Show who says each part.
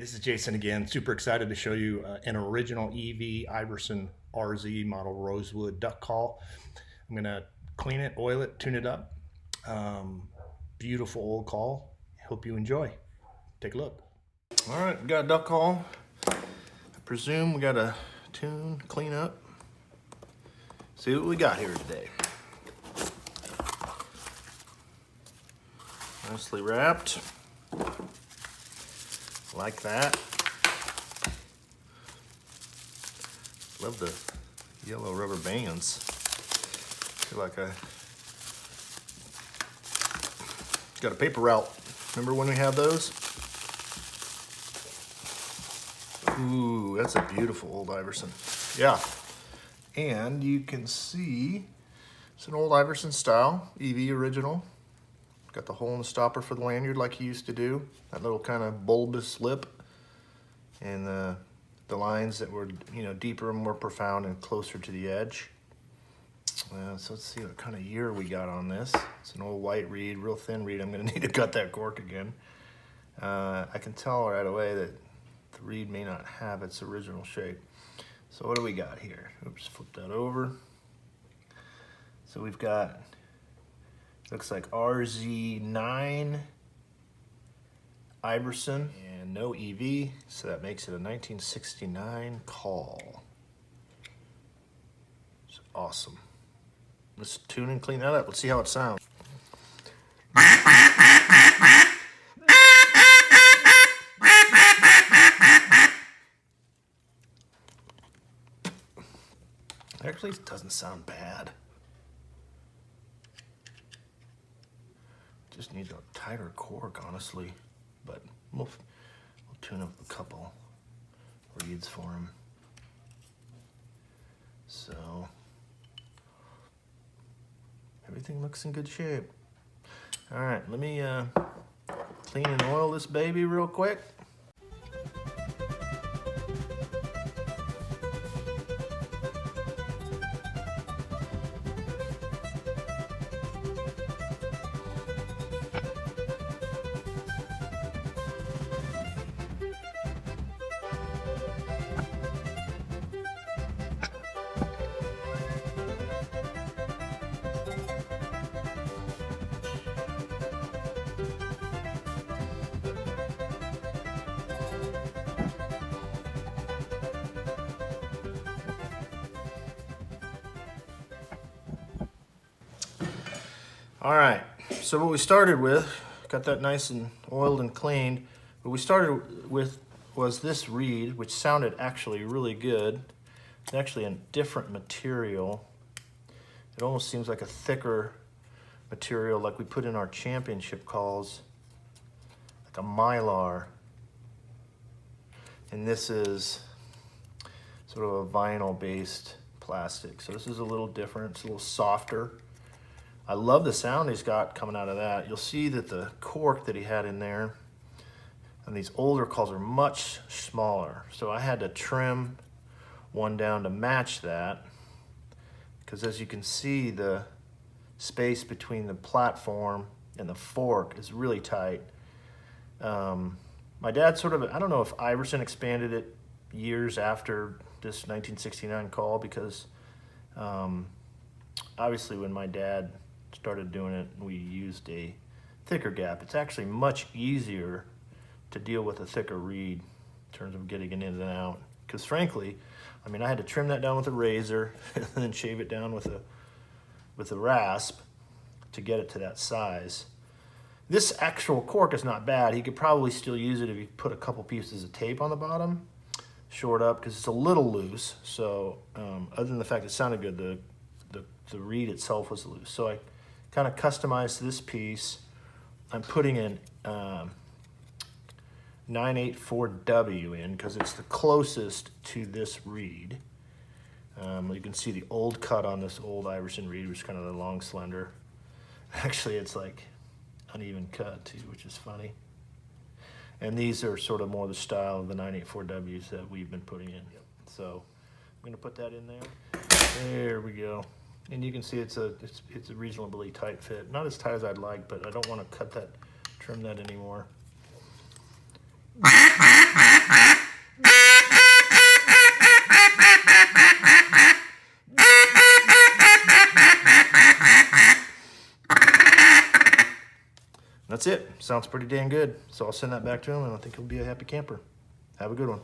Speaker 1: This is Jason again. Super excited to show you an original EV Iverson RZ model Rosewood Duck Call. I'm gonna clean it, oil it, tune it up. Beautiful old call. Hope you enjoy. Take a look. All right, we got a duck call. I presume we got a tune, clean up. See what we got here today. Nicely wrapped. Like that. Love the yellow rubber bands. Feel like I got a paper route. Remember when we had those? Ooh, that's a beautiful old Iverson. Yeah. And you can see it's an old Iverson style, EV original. Got the hole in the stopper for the lanyard like he used to do. That little kind of bulbous lip. And the lines that were, deeper and more profound and closer to the edge. So let's see what kind of year we got on this. It's an old white reed, real thin reed. I'm gonna need to cut that cork again. I can tell right away that the reed may not have its original shape. So what do we got here? Oops, flip that over. So we've got, looks like RZ9 Iverson and no EV, so that makes it a 1969 call. It's awesome. Let's tune and clean that up. Let's see how it sounds. Actually, it doesn't sound bad. Just needs a tighter cork, honestly, but we'll tune up a couple reeds for him. So everything looks in good shape. All right, let me clean and oil this baby real quick. All right, so what we started with, got that nice and oiled and cleaned. What we started with was this reed, which sounded actually really good. It's actually a different material. It almost seems like a thicker material like we put in our championship calls, like a mylar. And this is sort of a vinyl-based plastic. So this is a little different, it's a little softer. I love the sound he's got coming out of that. You'll see that the cork that he had in there, and these older calls are much smaller. So I had to trim one down to match that, because as you can see, the space between the platform and the fork is really tight. My dad sort of, I don't know if Iverson expanded it years after this 1969 call, because obviously when my dad started doing it, we used a thicker gap. It's actually much easier to deal with a thicker reed in terms of getting it in and out. Because frankly, I mean, I had to trim that down with a razor and then shave it down with a rasp to get it to that size. This actual cork is not bad. He could probably still use it if you put a couple pieces of tape on the bottom, short up, because it's a little loose. So other than the fact it sounded good, the reed itself was loose. So I kind of customized this piece. I'm putting an 984W in because it's the closest to this reed. You can see the old cut on this old Iverson reed, which is kind of the long, slender. Actually, it's like uneven cut too, which is funny. And these are sort of more the style of the 984Ws that we've been putting in. So I'm gonna put that in there. There we go. And you can see it's a reasonably tight fit. Not as tight as I'd like, but I don't want to trim that anymore. That's it. Sounds pretty dang good. So I'll send that back to him, and I think he'll be a happy camper. Have a good one.